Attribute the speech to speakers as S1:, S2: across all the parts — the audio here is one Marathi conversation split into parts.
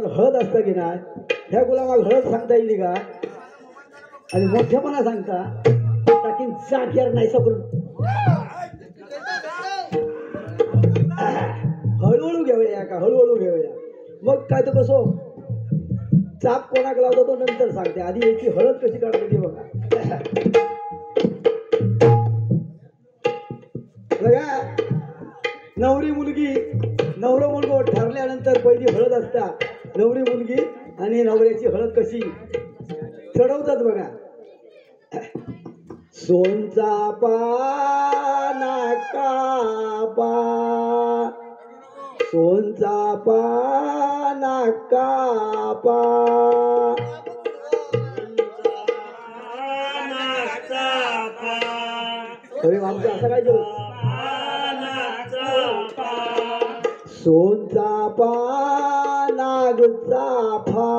S1: हळद असतं की नाही ह्या गुलामाक हळद सांगता येईल का आणि मोठेपणा सांगता टाकीन जाग्यावर नाही करून हळूहळू घेऊया का हळूहळू घेऊया मग काय तर कसं चाप कोणाक लावतो तो नंतर सांगते आधी याची हळद कशी काढतो ती बघा बघा नवरी मुलगी नवरा मुलगा ठरल्यानंतर पहिली हळद असता नवरी मुलगी आणि नवऱ्याची हळद कशी चढवतात बघा सोनचा पाना कापा सोनचा पाना कापा अरे आमचं असं काय जेव सोनचा पानाग चाफा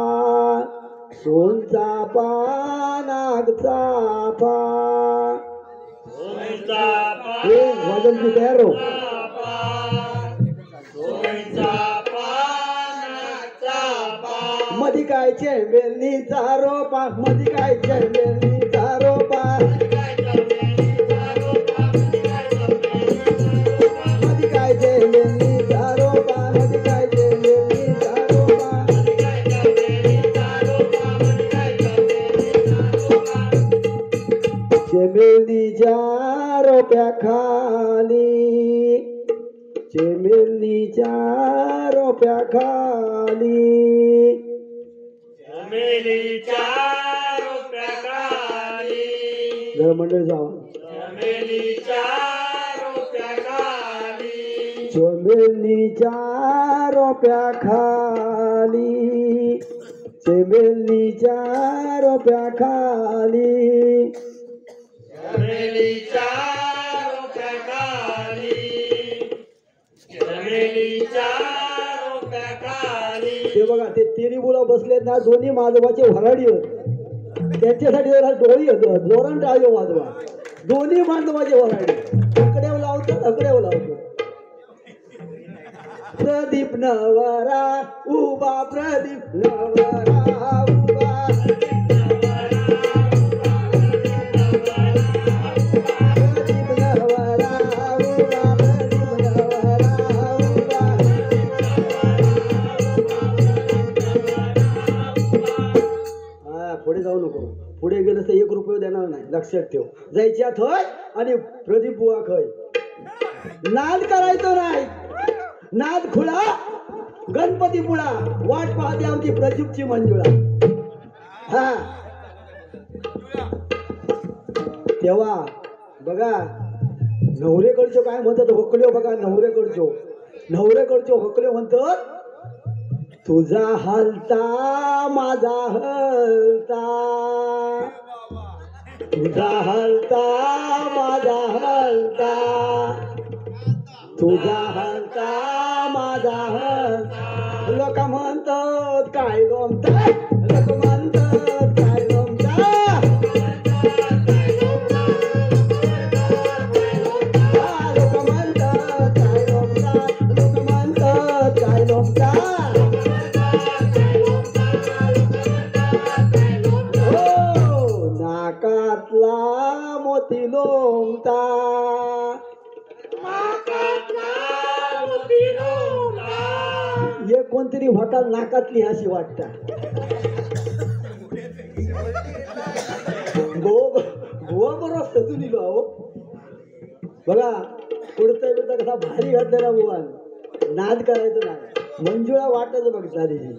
S1: सोनचा पानाग चाफा वाजन तयार हो मधी काय चेंबेलनीचा रोपा मधी काय चेंबेलनीचा रोपा मधी काय चेंबेलनीचा रोपा मधी काय चेंबेलनीचा रोपा चेंबेलनीच्या रोप्याखाली चेंबेलनीच्या रोप्याखाली चमेलीच्या रोप्याखाली जरा मंडळ जावा चमेलीच्या रोप्याखाली चमेलीच्या रोप्याखाली चमेलीच्या रोप्याखाली चमेलीच्या ते बघा ते तिन्ही मुलं बसलेत ना दोन्ही माधवाचे भराडी होते त्यांच्यासाठी जरा डोळी जोरान टाळ्यो वाजवा दोन्ही माधवाचे भराडी अकड्यावर लावतात अकड्यावर लावतात प्रदीप नवरा उभा प्रदीप नवरा उभा पुढे जाऊ नको पुढे गेलं तर 1 रुपये देणार नाही लक्षात ठेव जायच्या थय आणि प्रदीप बुवा खय नाद करायचो नाही नाद खुळा गणपती पुळा वाट पाहते आमची प्रदीपची मंजुळा हा तेव्हा बघा नवरेकडचो काय म्हणतात होकल्यो बघा नवरेकडचो होकल्यो म्हणतात तुझा हलता माझा हलता तुझा हलता माझा हलता तुझा हलता माझा हलता लोक म्हणतात काय गमतात लोक म्हणतात काय गमतात लोक म्हणतात काय गमतात लोक म्हणतात काय गमतात नाकातला मोती लोंबता एक कोणतरी होता नाकातली अशी वाटत बरोबर सजून दिलो अहो बघा कुडता बिडता कसा भारी घातलेला बुवान नाद करायचं नाही मंजुळा वाटायचं बघ आधीची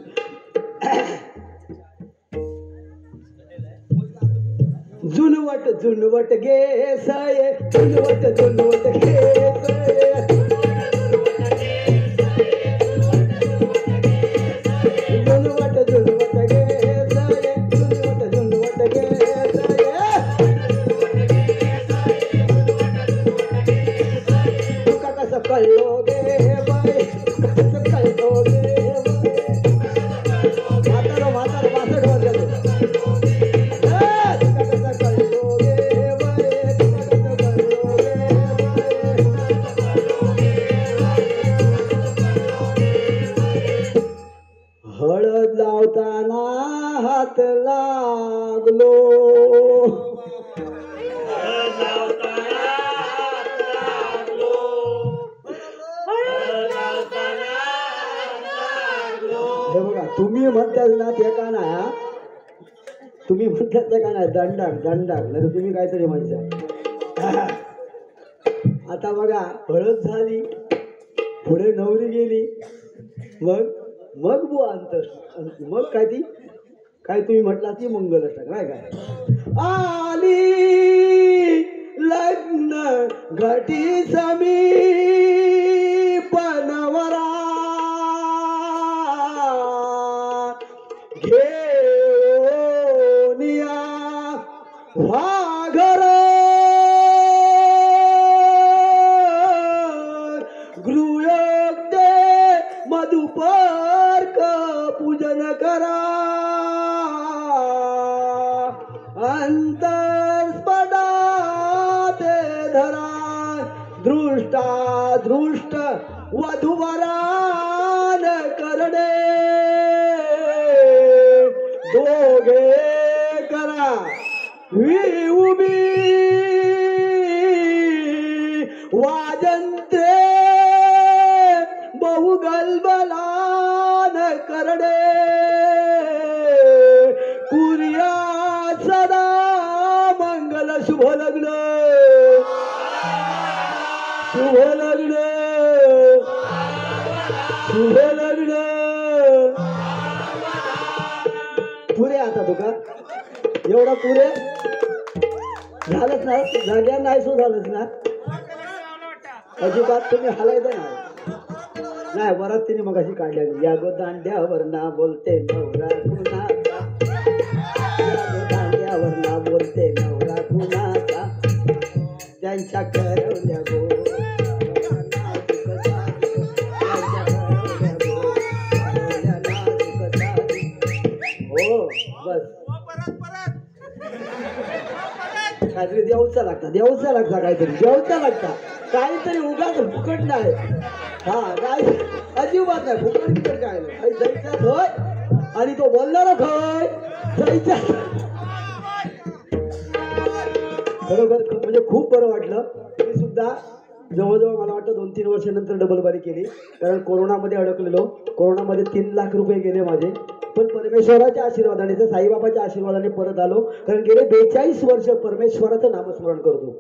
S1: जुनवट गे सये जुनवट गे सये जुनवट गे सये जुनवट गे सये तुका कसं कळलो गे बाई कसं कळलो गे म्हातारो म्हातारो वासड वाजलो हळद लावताना हात लागलो. हे बघा, तुम्ही म्हणताच ना ते का नाही हा, तुम्ही म्हणतात ते का नाही दंडाक दंडाक, नाही तर तुम्ही काहीतरी म्हणता. आता बघा हळद झाली, पुढे नवरी गेली, मग मग बुवा अंत, मग काय ती काय तुम्ही म्हटला ती मंगलाष्टक नाही काय. आली लग्न घटी समीप नवरा घेऊनिया वाघर गृहयोग्य मधुपर्क पूजन करा. अंतस्पदा ते धरा दृष्टा दृष्ट वधुवरान करणे. दोघे करा उभी वाजंत्रे बहुगलबलान करणे. कुर्या सदा मंगल शुभ लग्न शुभ लग्न शुभ लग्न. पुरे आता तुका एवढा पुरे झालंच ना, जाग्या नाही सो झालंच ना, अजिबात तुम्ही हलायचं नाही. वरात तिने मग अशी काढली, या गो दांड्यावर ना बोलते नवरा कुणाचा, या गो दांड्यावर ना बोलते नवरा कुणाचा, त्यांच्या करवल्या गो हो बस काहीतरी देऊचा लागता, देऊचा लागता, काहीतरी देऊचा लागता, काहीतरी उगाच फुकट नाही. हा काय अजिबात नाही फुकट फुकट काय नाही. जायच्यात होय आणि तो बोलणारा खय जायच्या. बरोबर म्हणजे खूप बरं वाटलं. मी सुद्धा जवळजवळ मला वाटतं 2-3 वर्षानंतर डबल बारी केली, कारण कोरोनामध्ये अडकलेलो. कोरोनामध्ये 3 लाख रुपये गेले माझे, पण परमेश्वराच्या आशीर्वादाने तर साईबाबाच्या आशीर्वादाने परत आलो. कारण गेले 42 वर्ष परमेश्वराचं नामस्मरण करतो.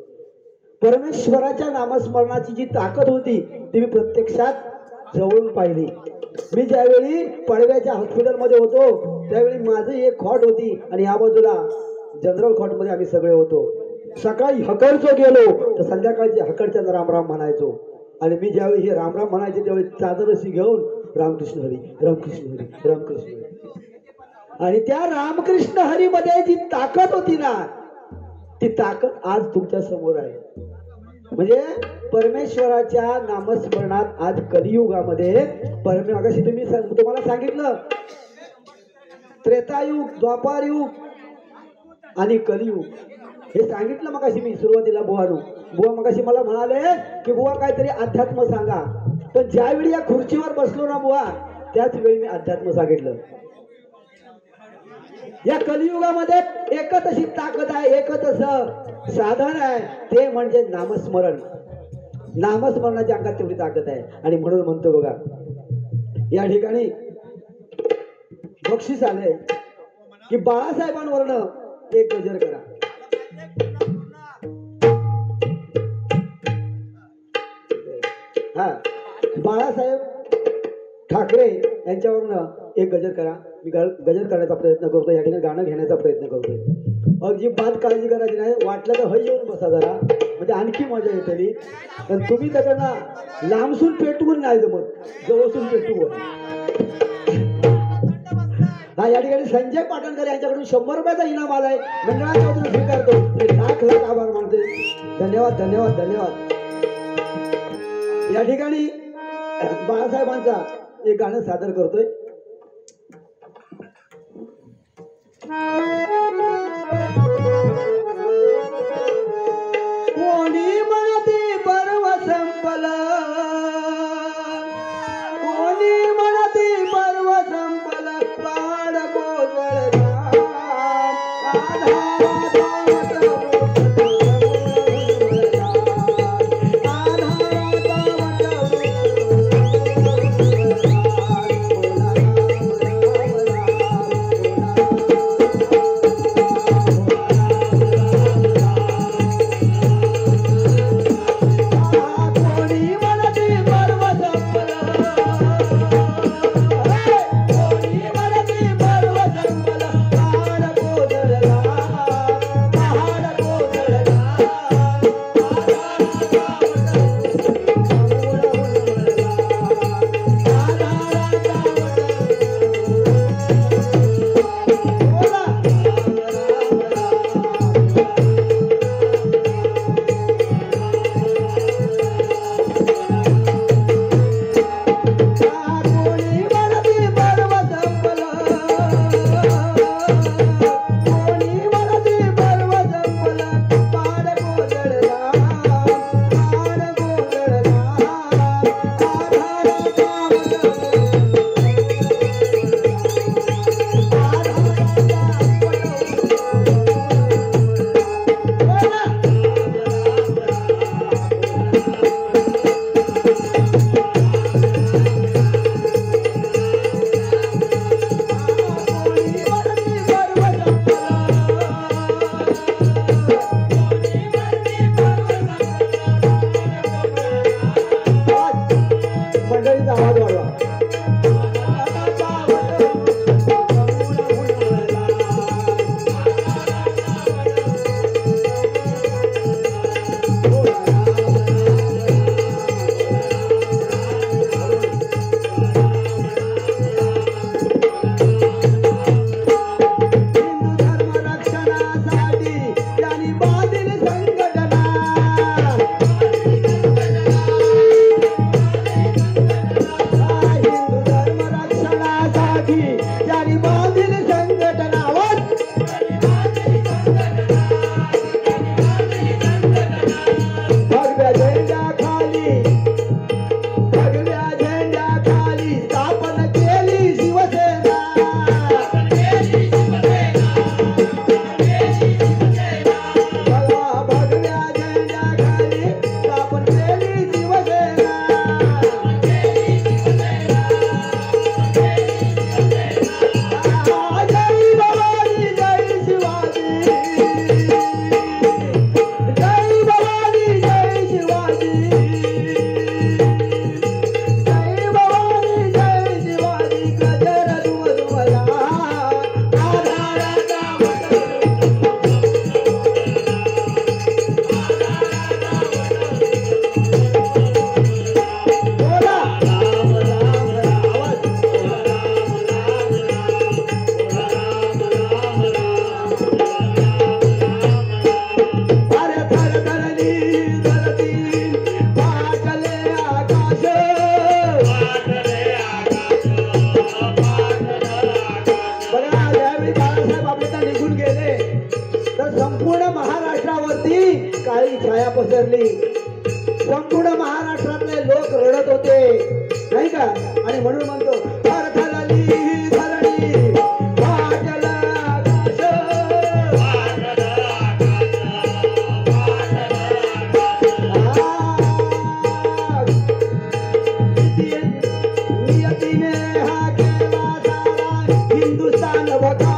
S1: परमेश्वराच्या नामस्मरणाची जी ताकद होती ती मी प्रत्यक्षात जवळून पाहिली. मी ज्यावेळी पडव्याच्या हॉस्पिटलमध्ये होतो त्यावेळी माझी एक खॉट होती आणि या बाजूला जनरल खॉटमध्ये आम्ही सगळे होतो. सकाळी हकडचो गेलो तर संध्याकाळची हकडच्या रामराम म्हणायचो. आणि मी ज्यावेळी हे रामराम म्हणायचे त्यावेळी चादर अशी घेऊन रामकृष्ण हरी रामकृष्ण हरी रामकृष्ण हरी. आणि त्या रामकृष्ण हरी मध्ये जी ताकद होती ना ती ताकद आज तुमच्या समोर आहे. म्हणजे परमेश्वराच्या नामस्मरणात आज कलियुगामध्ये मगाशी तुम्हाला सांगितलं त्रेतायुग द्वापारयुग आणि कलियुग हे सांगितलं मगाशी मी सुरुवातीला. बुवा मगाशी मला म्हणाले की बुवा काहीतरी अध्यात्म सांगा, पण ज्यावेळी या खुर्चीवर बसलो ना बुवा त्याच वेळी मी अध्यात्म सांगितलं. या कलियुगामध्ये एकच अशी ताकद आहे, एकच असं साधन आहे, ते म्हणजे नामस्मरण. नामस्मरणाच्या अंगात तेवढी ताकद आहे. आणि म्हणून म्हणतो बघा या ठिकाणी बक्षीस आलंय की बाळासाहेबांवरनं एक गजर करा. हा बाळासाहेब ठाकरे यांच्यावरनं एक गजर करा. मी गजर करण्याचा प्रयत्न करतो, या ठिकाणी गाणं घेण्याचा प्रयत्न करतोय. अजिबात काळजी करायची नाही. वाटलं तर हय येऊन बसा जरा, म्हणजे आणखी मजा येते. पण तुम्ही त्याच्याना लांबसून पेटवून नाही जमत, जवळसून पेटवून. हा या ठिकाणी संजय पाटणकर यांच्याकडून 100 रुपयाचा इनाम आलाय. मंडळाच्या वतीने स्वीकारतो. लाख लाख आभार मानते. धन्यवाद धन्यवाद धन्यवाद. या ठिकाणी बाळासाहेबांचा एक गाणं सादर करतोय. कोणी म्हणते पर्व संपला, कोणी म्हणते पर्व संपला, काळी छाया पसरली. संपूर्ण महाराष्ट्रातले लोक रडत होते नाही का. आणि म्हणून म्हणतो थरथरली धरणी फाटल आकाश, नियतीने हा केला सारा हिंदुस्तान बकास.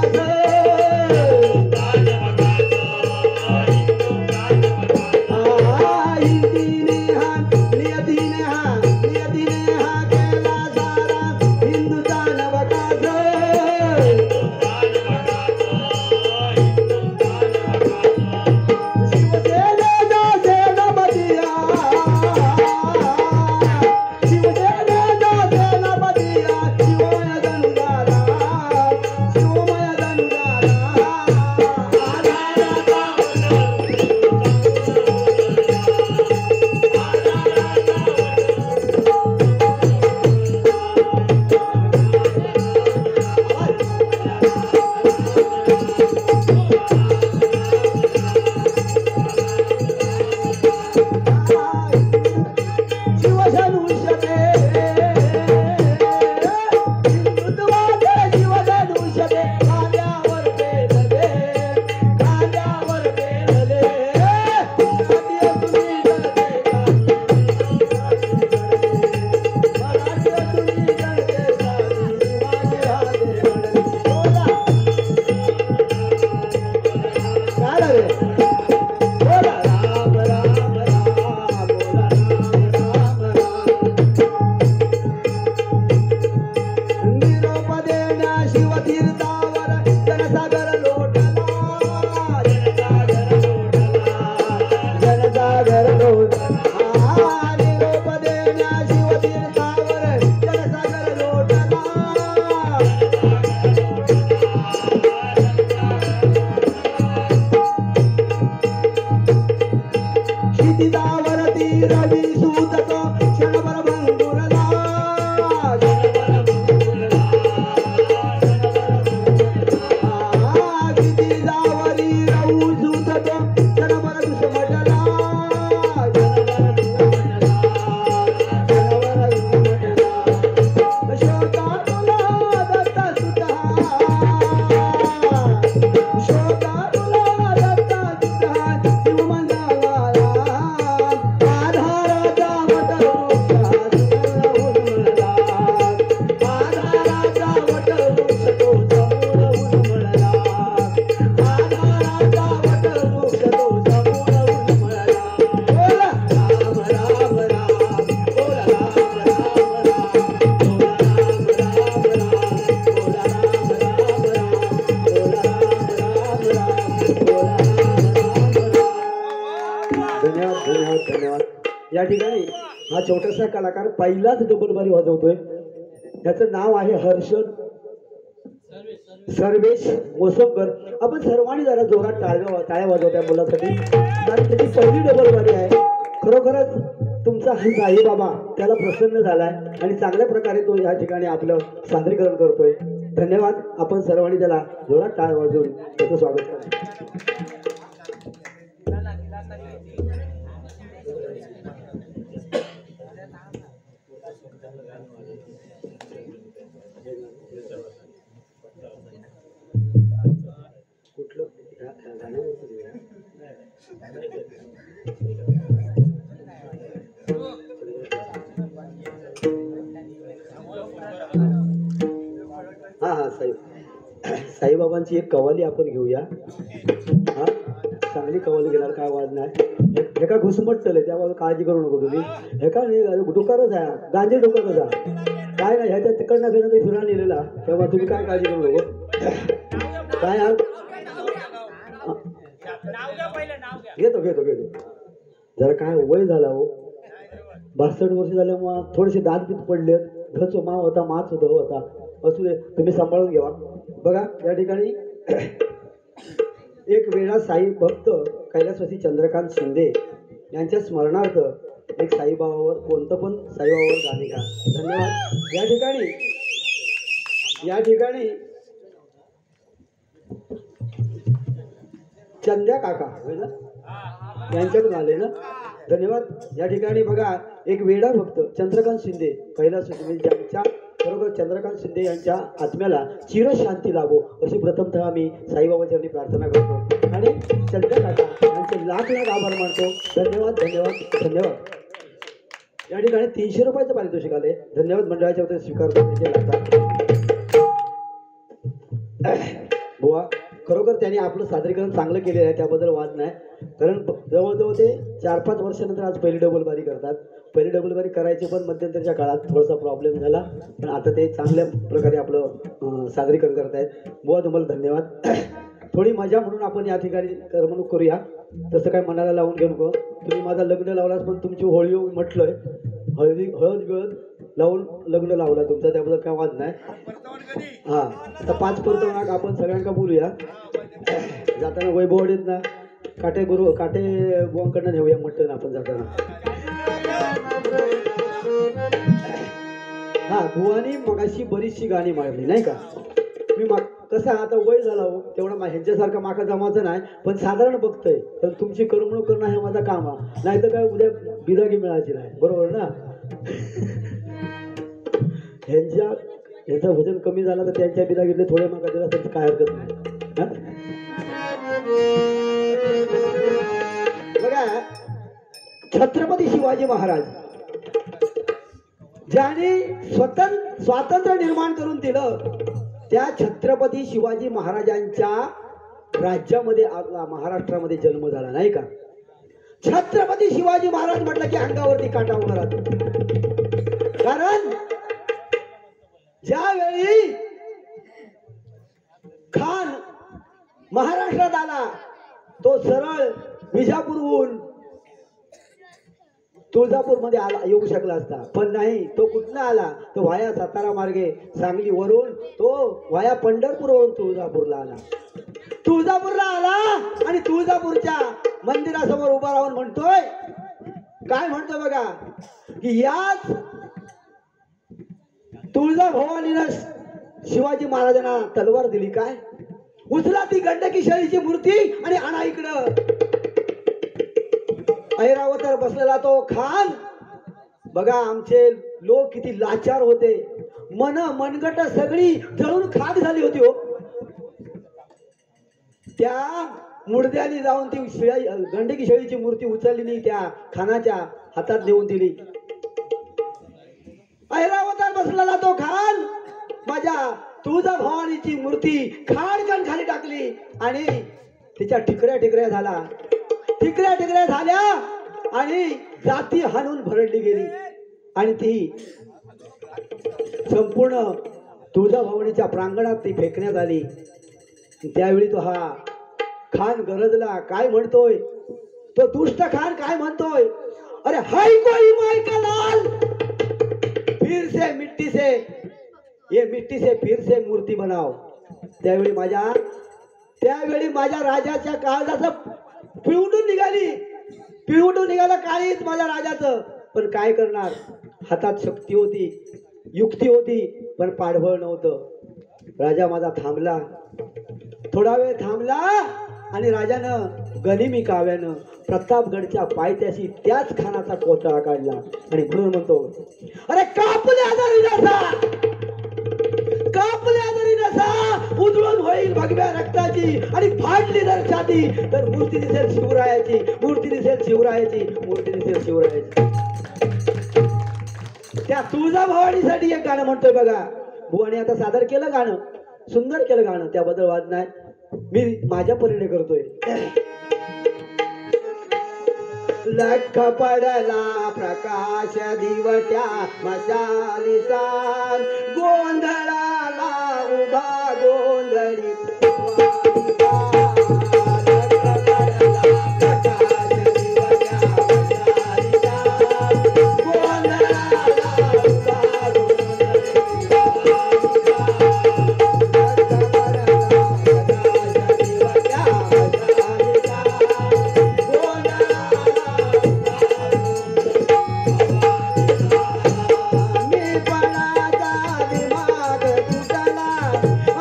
S1: या ठिकाणी हा छोटासा कलाकार पहिलाच डबल बारी वाजवतोय. त्याचं नाव आहे हर्षद सर्वेश मोसमकर. आपण सर्वांनी जरा जोरात टाळ्या वाजवत्या मुलासाठी, कारण त्याची पहिली डबल बारी आहे. खरोखरच तुमचा हा साई बाबा त्याला प्रसन्न झालाय आणि चांगल्या प्रकारे तो या ठिकाणी आपलं सादरीकरण करतोय. धन्यवाद. आपण सर्वांनी त्याला जोरात टाळ्या वाजवून त्याचं स्वागत करा. हा साईबाबांची एक कवाली आपण घेऊया. हा चांगली कवाली घेणार, काय आवाज नाही. हे का घुसमटले त्यामुळे काळजी करू नको तुम्ही. हे का नाही डुकारच आहे, गांजे डुकारच आहे, काय नाही. ह्याच्या तिकडनं फिरणं ते फिरायला नेलेला, तेव्हा तुम्ही काय काळजी करू नको. काय घेतो घेतो घेतो जरा काय वय झाला हो, 62 वर्ष झाल्यामुळे थोडेसे दात बीत पडलेत. घरचो माव होता, माच होता. असू दे, तुम्ही सांभाळून घ्या. बघा या ठिकाणी एक वेळा साई भक्त कैलासवासी चंद्रकांत शिंदे यांच्या स्मरणार्थ एक साईबाबावर कोणतं पण साईबाबावर गाणे घ्या. धन्यवाद. या ठिकाणी चंद्या काका यांच्याकडून आले ना. धन्यवाद. या ठिकाणी बघा एक वेडा भक्त चंद्रकांत शिंदे कैलासवासी ज्यांच्या बरोबर चंद्रकांत शिंदे यांच्या आत्म्याला चिरशांती लाभो अशी प्रथमतः आम्ही साईबाबांच्या प्रार्थना करतो आणि चंद्र काका यांचे लाख लाख आभार मानतो. धन्यवाद धन्यवाद धन्यवाद. या ठिकाणी 300 रुपयाचं पारितोषिक आले. धन्यवाद. मंडळाच्या वतीने स्वीकार बुवा. खरोखर त्यांनी आपलं सादरीकरण चांगलं केलेलं आहे, त्याबद्दल वाद नाही. कारण जवळजवळ ते 4-5 वर्षानंतर आज पहिली डबल बारी करतात. पहिली डबल बारी करायची पण मध्यंतरीच्या काळात थोडासा प्रॉब्लेम झाला, पण आता ते चांगल्या प्रकारे आपलं सादरीकरण करतायत. बुवा तुम्हाला धन्यवाद. थोडी मजा म्हणून आपण या ठिकाणी करमणूक करूया. तसं काय मनाला लावून घेऊ नको. तुम्ही माझा लग्न लावलास पण तुमची होळी म्हटलंय, हळद गळद लावून लग्न लावला तुमचा, त्याबद्दल काय वाद नाही. हा आता 5 परतवणाक आपण सगळ्यांका बोलूया. जाताना वैभवडीत ना काटे बुवांकडनं नेऊया मटण आपण जाताना. हा बुवानी मगाशी बरीचशी गाणी मांडली नाही का. मी कसं आता वय झाला हो, तेवढा ह्यांच्यासारखा माका जमाचं नाही, पण साधारण बघतोय. तर तुमची करमणूक करणं हे माझा काम आहे, नाही तर काय उद्या बिदागी मिळायची नाही. बरोबर ना. ह्यांचं वजन कमी झालं तर त्यांच्या बिदागीतले थोडे मागा दिला तर काय हरकत नाही. बघा छत्रपती शिवाजी महाराज ज्याने स्वातंत्र्य निर्माण करून दिलं, त्या छत्रपती शिवाजी महाराजांच्या राज्यामध्ये आपला महाराष्ट्रामध्ये जन्म झाला नाही का. छत्रपती शिवाजी महाराज म्हटलं की अंगावरती काटा उभा राहतो. कारण ज्यावेळी खान महाराष्ट्रात आला, तो सरळ विजापूरहून तुळजापूरमध्ये आला येऊ शकला असता, पण नाही. तो कुठला आला, तो वाया सातारा मार्गे सांगलीवरून तो वाया पंढरपूरवरून तुळजापूरला आला. तुळजापूरला आला आणि तुळजापूरच्या मंदिरासमोर उभा राहून म्हणतोय, काय म्हणतो बघा, की याच तुळजाभवानीनं शिवाजी महाराजांना तलवार दिली. काय उचला ती गंडकी शाळीची मूर्ती आणि आणा इकडं. ऐरावतार बसलेला तो खान बघा, आमचे लोक किती लाचार होते. मनगट सगळी जळून खाक झाली होती हो. त्या मुडद्याने जाऊन ती गंडकी शेळीची मूर्ती उचलली, त्या खानाच्या हातात देऊन दिली. ऐरावतार बसलेला तो खान माझ्या तुळजाभवानीची मूर्ती खाडकन खाली टाकली आणि तिच्या ठिकऱ्या झाला. ठिकऱ्या झाल्या आणि जाती हाणून भरडली गेली आणि ती संपूर्ण तुळजाभवानीच्या प्रांगणात ती फेकण्यात आली. त्यावेळी तो हा खान गरजला. काय म्हणतोय तो दुष्ट खान, काय म्हणतोय, अरे हाय कोई माई का लाल, फिर से मिट्टी से, ये मिट्टी से फिर से मूर्ती बनाव. त्यावेळी माझ्या राजाच्या काळजाचं पिवटून निघालं काळीच माझ्या राजाचं. पण काय करणार, हातात शक्ती होती, युक्ती होती, पण पाठबळ नव्हतं. राजा माझा थांबला, थोडा वेळ थांबला आणि राजानं गनिमी काव्यानं प्रतापगडच्या पायथ्याशी त्याच खानाचा कोथळा काढला आणि म्हणून म्हणतो, अरे कापल्या जरी नसा उधळून होईल भगव्या रक्ताची आणि फाडली जर छाती तर मूर्ती दिसेल शिवरायाची, मूर्ती दिसेल शिवरायाची, मूर्ती दिसेल शिवरायाची. त्या तुळजाभवानीसाठी एक गाणं म्हणतोय बघा. बुवाने आता सादर केलं गाणं, सुंदर केलं गाणं, त्याबद्दल वाद नाही, मी माझ्या परीने करतोय. लख पडला प्रकाश दिवट्या मशालीचा, गोंधळाला उभा गोंधळी.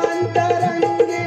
S1: अंतरंगी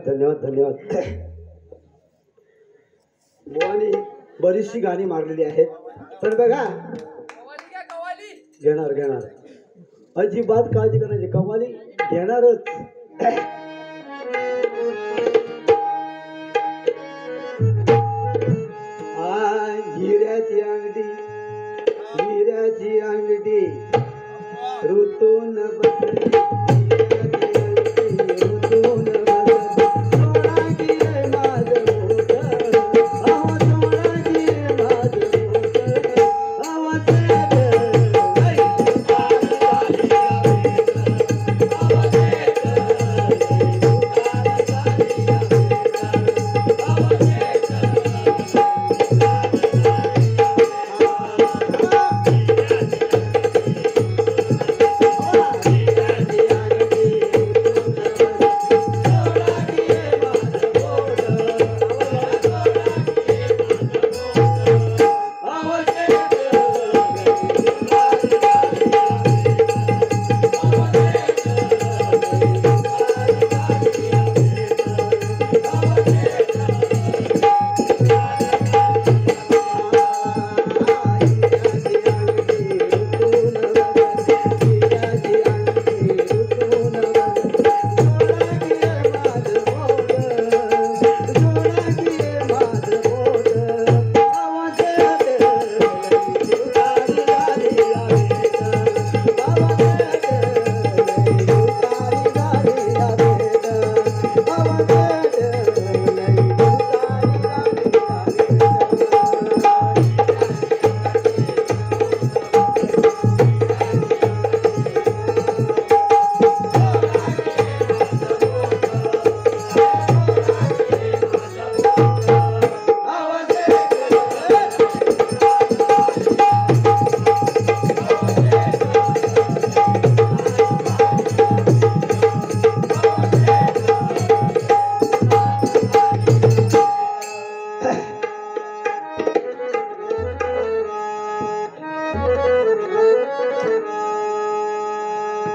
S1: धन्यवाद धन्यवाद. बुवानी बरीचशी गाणी मारलेली आहेत पण बघा घेणार घेणार अजिबात काळजी करायची कव्वाली घेणारच. हिऱ्याची अंगठी ऋतून बसली ऋतून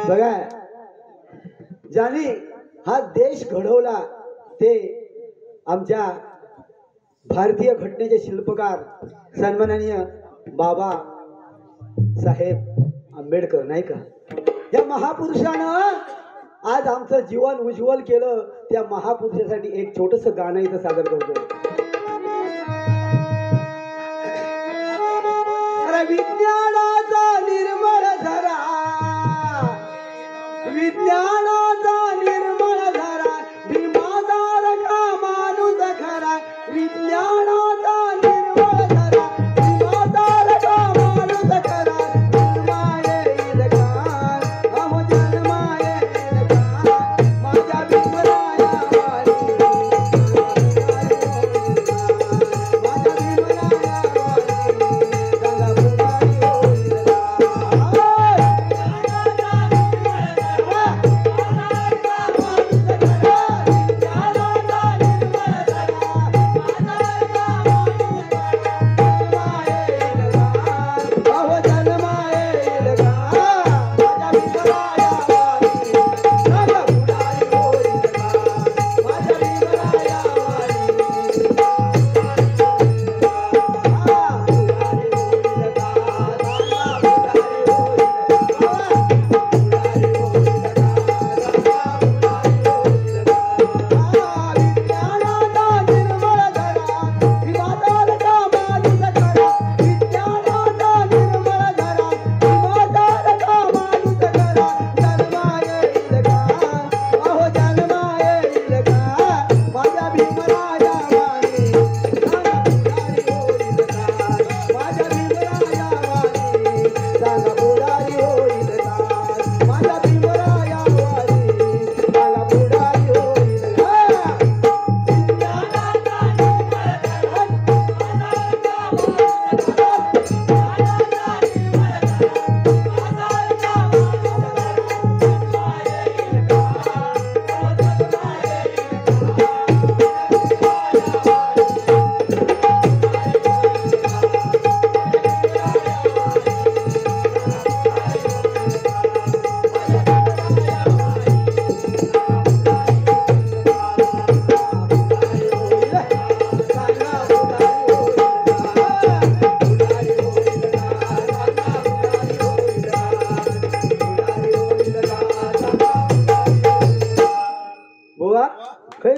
S1: बघा ज्याने हा देश घडवला ते आमच्या भारतीय घटनेचे शिल्पकार सन्माननीय बाबा साहेब आंबेडकर नाही का. या महापुरुषानं आज आमचं जीवन उज्ज्वल केलं. त्या महापुरुषासाठी एक छोटस गाणं इथं सादर करतो. विज्ञानाचा निर्मळ झरा विज्ञानाचा निर्मळ झरा भीमादार का माणूस खरा विज्ञानाचा निर्मळ झरा भीमादार का माणूस खरा जन्माये इदकान हम जन्माये इदकान माझ्या भीमराया वाली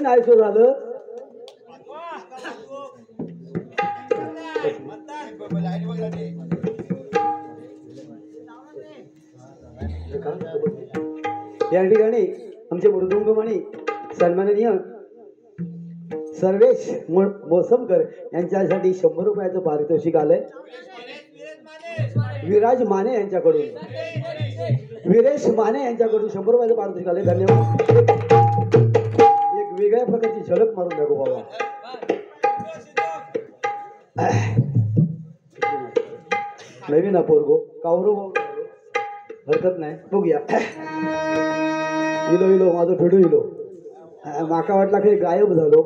S1: नाही सो झालं या ठिकाणी आमचे मृदुंगमणी सन्माननीय सर्वेश मोसमकर यांच्यासाठी 100 रुपयाचं पारितोषिक आलंय विराज माने यांच्याकडून विरेश माने यांच्याकडून 100 रुपयाचं पारितोषिक आलंय. धन्यवाद. एक वेगळ्या प्रकारची झलक मारून दाखव बाबा. नवीन अपोरगो कावरो हरकत नाही बघूया. इलो इलो माझं फेडू इलो माका वाटला काही गायब झालो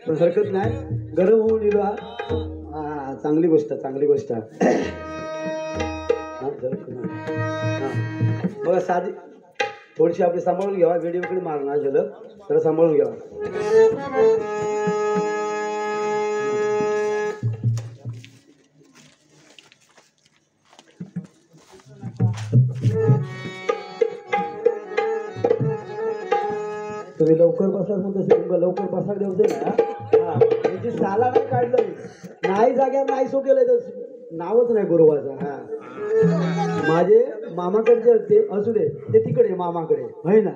S1: पण हरकत नाही. गरम होऊन इलो हा चांगली गोष्ट चांगली गोष्ट. बघा साधी थोडीशी आपली सांभाळून घ्यावा. वेळीकडे मारणार झालं तर सांभाळून घ्यावा. तुम्ही लवकर बसा म्हणतो लवकर बसा देऊ ना. हा म्हणजे साला नाही काढलं नाही जाग्यावर नाही सो केलं तर नावच नाही गुरुवाचा. हा माझे मामाकडचे ते असू दे ते तिकडे मामाकडे आहे ना.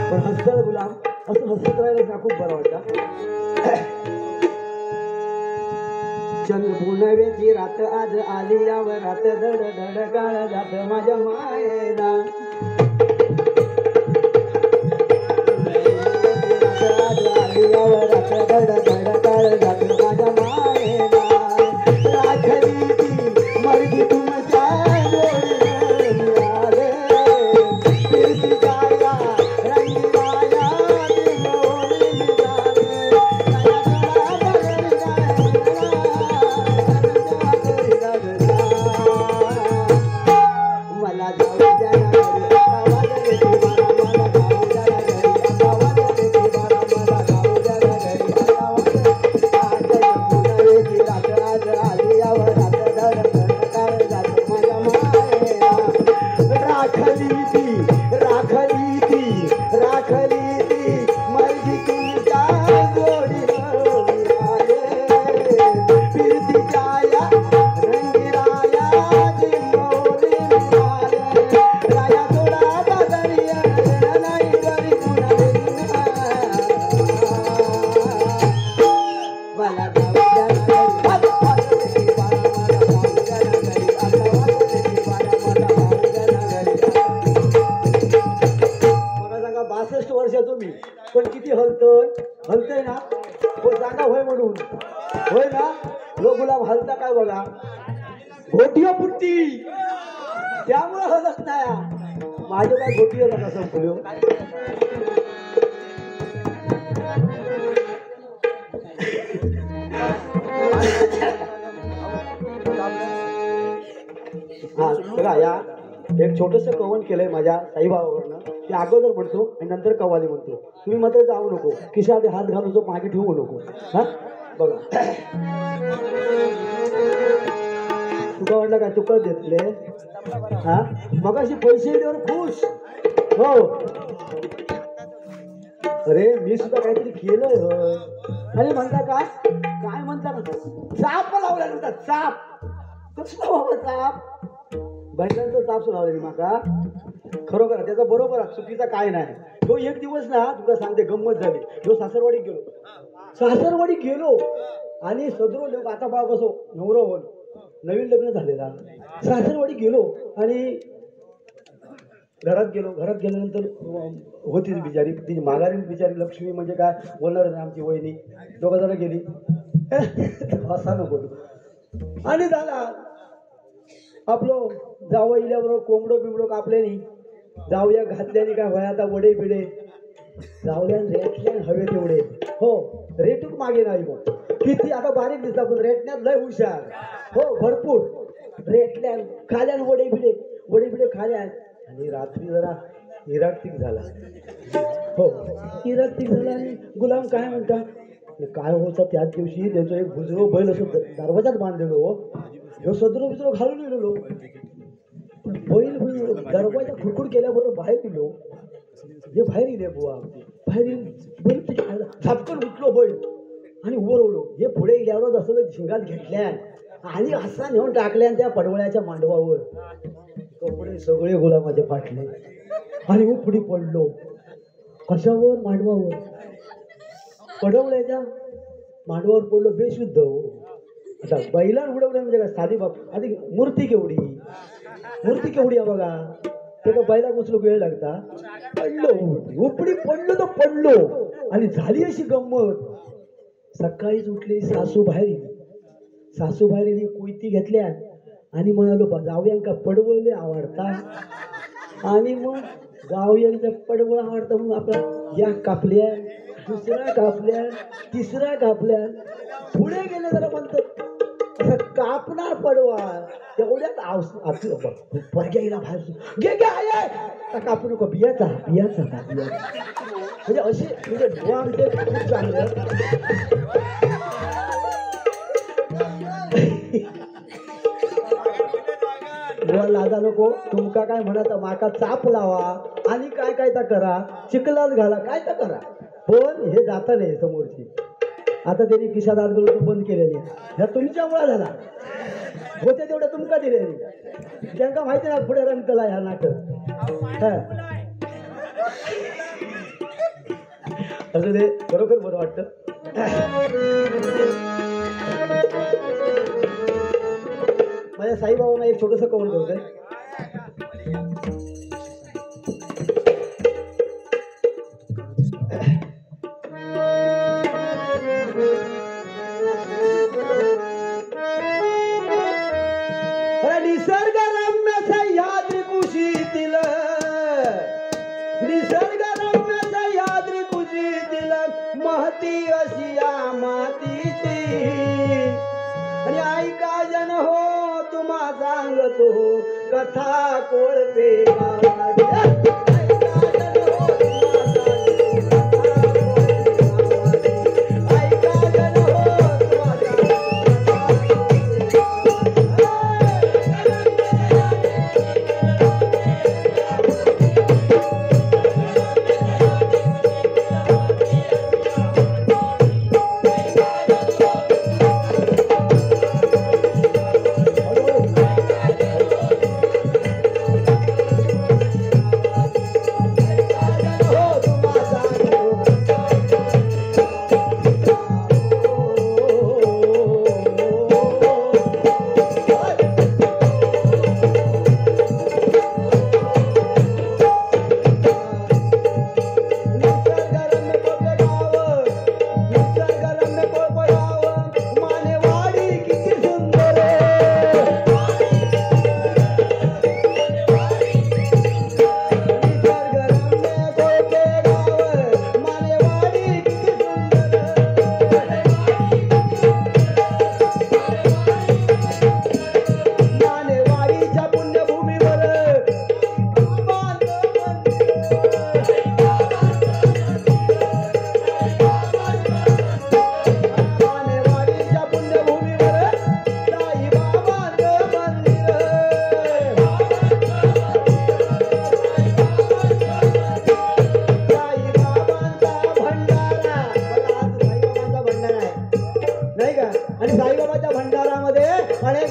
S1: पण हसत गुलाम असं हसत राहिलं ना खूप बरं वाटतं. चंद्रपुनवेची रात आज आली यावर रात धड धड काळ जात माझ्या मायेला. धड धड काळ जात माझ्या मायेला. राखली ती मर्गी तुमच्या जोडीला फिरती जाया रंगी माया मला जाऊ पण किती हलतय ना हो जागा होय म्हणून होय ना. लो गुलाब हलता काय बघा घोटियो पुट्टी त्यामुळे हलत नाही. माझे काय घोटियो नका संपलो. हा बघा या एक छोटस कवन केलंय माझ्या साईबाबावरनं. ते अगोदर म्हणतो आणि नंतर कवाली म्हणतो. तुम्ही मात्र जाऊ नको खिशात हात घालून जो मागे ठेवू नको. हा बघा तुका वाटलं काय तुका घेतले हा मग अशी पैसे दिल्यावर खुश हो. अरे मी सुद्धा काहीतरी केलंय होय. अरे म्हणता काय म्हणता चाप लावला म्हणतात. चाप कसला बाबा चाप बैलांचा चाप लावला माका खरोखर त्याचा बरोबर चुकीचा काय नाही. तो एक दिवस ना तुला सांगते गंमत झाली. तो सासरवाडीत गेलो आणि सदरो लोक आता बा कसो नवरा होऊन नवीन लग्न झालेला सासरवाडीत गेलो आणि घरात गेल्यानंतर होतीच बिचारी ती माघारी बिचारी लक्ष्मी म्हणजे काय बोलणार नाही आमची वहिनी. दोघं जण गेली असा नको आणि झाला आपलं जावं इल्याबरोबर कोंबडो बिंबडो कापले नाही जाऊया घातल्याने काय होय आता वडे बिडे जाऊया रेटल्यान हवे तेवढे हो. रेटूक मागे नाही मग किती आता बारीक दिसता पण रेटण्यात लय हुशार हो भरपूर रेटल्यान खाल्यान वडे बिडे खाल्यान. आणि रात्री जरा इराटिक झाला हो. इराटिक झाला आणि गुलाम काय म्हणता काय होतं त्याच दिवशी त्याचं एक भुजरो बैल असं दरवाजात बांधलेलो हो. ह्यो सदरो बिजरो घालून गेलेलो बैल दरवाजा खुडखुड केल्याबरोबर बाहेर गेलो. हे बाहेर इले बुवा बाहेर बैल झपकन उठलो बैल आणि उभं राहिलो. हे पुढे गेल्यावर असं झिंगात घेतल्या आणि असा नेऊन टाकल्या त्या पडवळ्याच्या मांडवावर. कपडे सगळे गुलामाचे फाटले आणि पुढे पडलो. कशावर? मांडवावर. पडवळ्याच्या मांडवावर पडलो बेशुद्ध. आता बैलान उडवल्या म्हणजे काय साधी बाप. आधी मूर्ती केवढी आहे बघा. ते का बैला घुसलो वेळ लागता. पडलो उपडी पडलो तर पडलो. आणि झाली अशी गंमत. सकाळीच उठली सासू बाहेर कोयती घेतल्या आणि म्हणालो जावयांका पडवळले आवडता. आणि मग जावयांचा पडवळ आवडता म्हणून आपला या कापल्या, दुसऱ्या कापल्या, तिसऱ्या कापल्या. पुढे गेले जरा म्हणतात असं कापणार पडवा तेवढ्यात आपलं परग्याला बाहेर घे कापू नको. बियाचा म्हणजे असे म्हणजे बुवा आमचे खूप चांगले. बुवा लाजा नको. तुमका काय म्हणत माका चाप लावा आणि काय तर करा, चिखलात घाला, काय तर करा, पण हे जाता नाही समोरची. आता त्यांनी खिशात हात घालून बंद केलेली. ह्या तुमच्यामुळे झाला. होते तेवढं तुमका दिलेली. ज्यांका माहिती ना पुढे रंगतला ह्या नाटक. असं ते खरोखर बरं वाटतं. माझ्या साईबाबांना एक छोटंसं कवन करतोय. निसर्गरम्य सह्याद्री कुशीतील, निसर्गरम्य सह्याद्री कुशीतील महती अशी या मातीची. आणि ऐका जन हो तुम्हा सांगतो कथा कोळपे गावाची.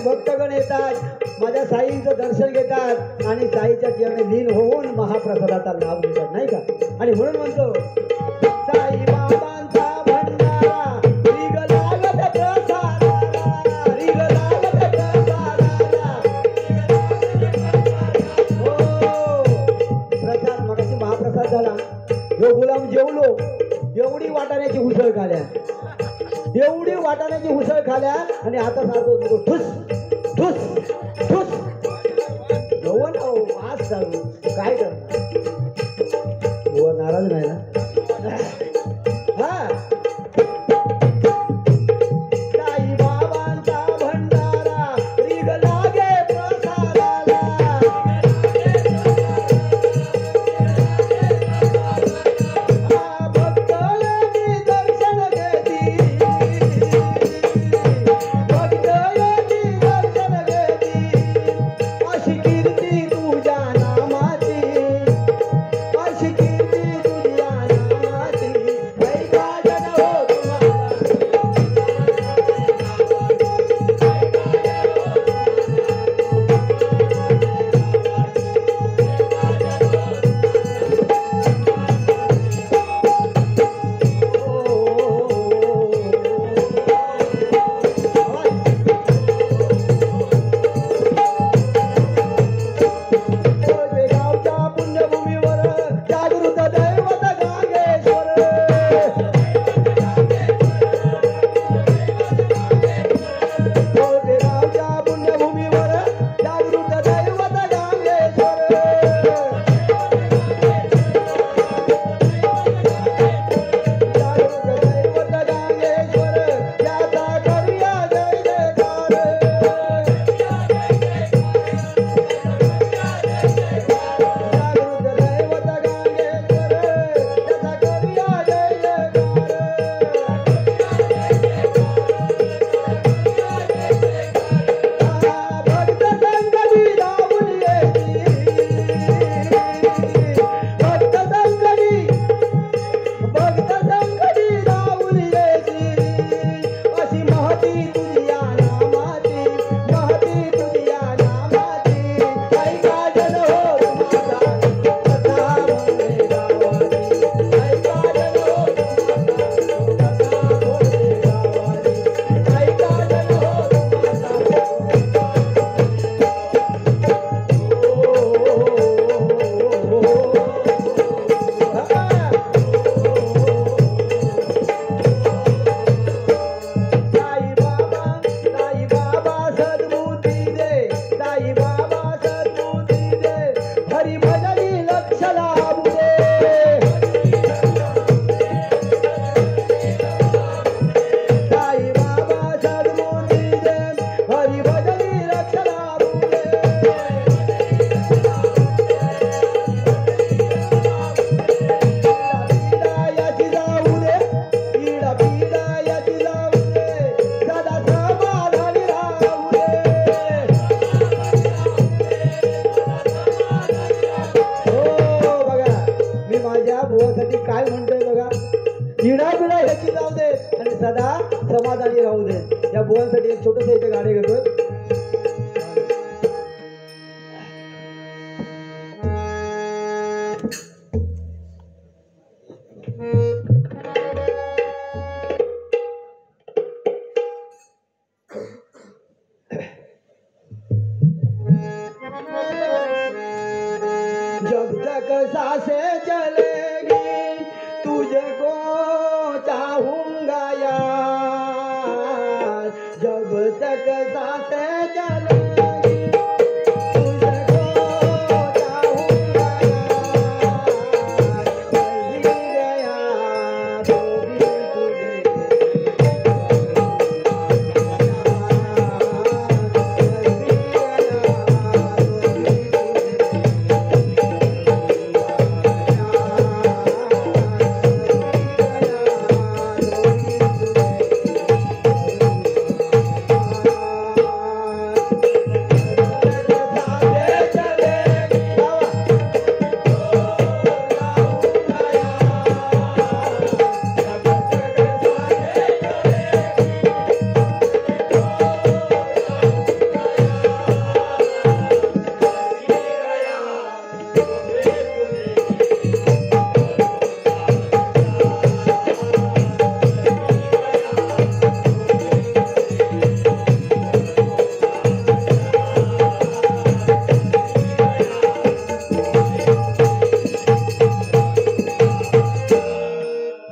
S1: भक्तगण येतात, माझ्या साईंचं दर्शन घेतात आणि साईच्या चरणी लीन होऊन महाप्रसादाचा लाभ घेतात, नाही का? आणि म्हणून म्हणतो साई बाबांचा भंडारा रीग लागत प्रसादाला, रीग लागत प्रसादाला. हो प्रसाद मगाशी महाप्रसाद झाला. यो गुलाम जेवलो, एवढी वाटाण्याची उसळ खाल्या, एवढी वाटाण्याची उसळ खाल्या आणि आता सारखं ठुस ठुस ठुस जेवण आज चालू काय करणार? हो नाराज नाही ना? हा साई बाबांचा भंडारा रीग लागे प्रसादाला. कीर्ती तुझ्या बुवासाठी काय म्हणतोय बघा. इडा बिडा ह्याची जाऊ दे आणि सदा समाधानी राहू दे. या बुवांसाठी एक छोटस इथे गाणे घेतो. जब तक सांसें चलेगी तुझको चाहूंगा यार. जब तक सांसें चलेगी तुझको चाहूंगा यार. कहीं गया तो भी तुझे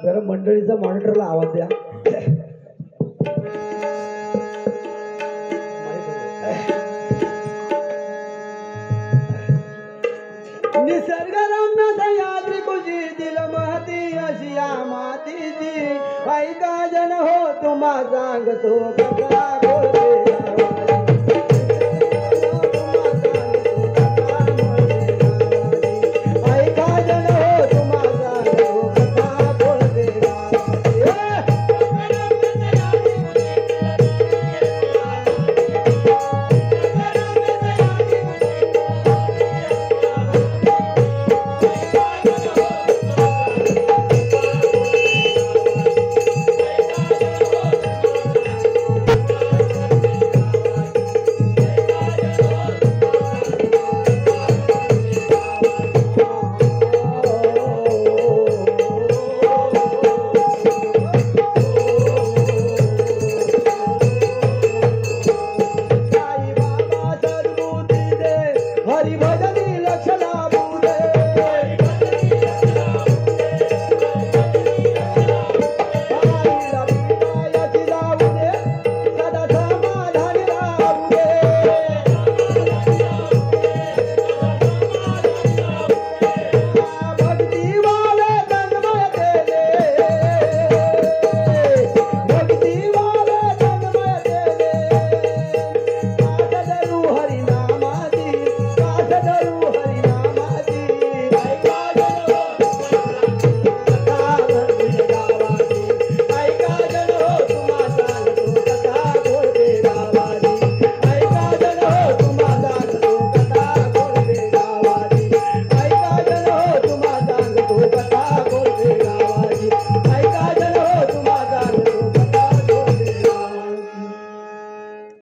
S1: जरा मंडळीचा मॉनिटरला आवाज द्या. निसर्ग रम्य सह्याद्री कुशी दिल महती अशी या मातीची. ऐका जन हो तुम्हा सांगतो कथा.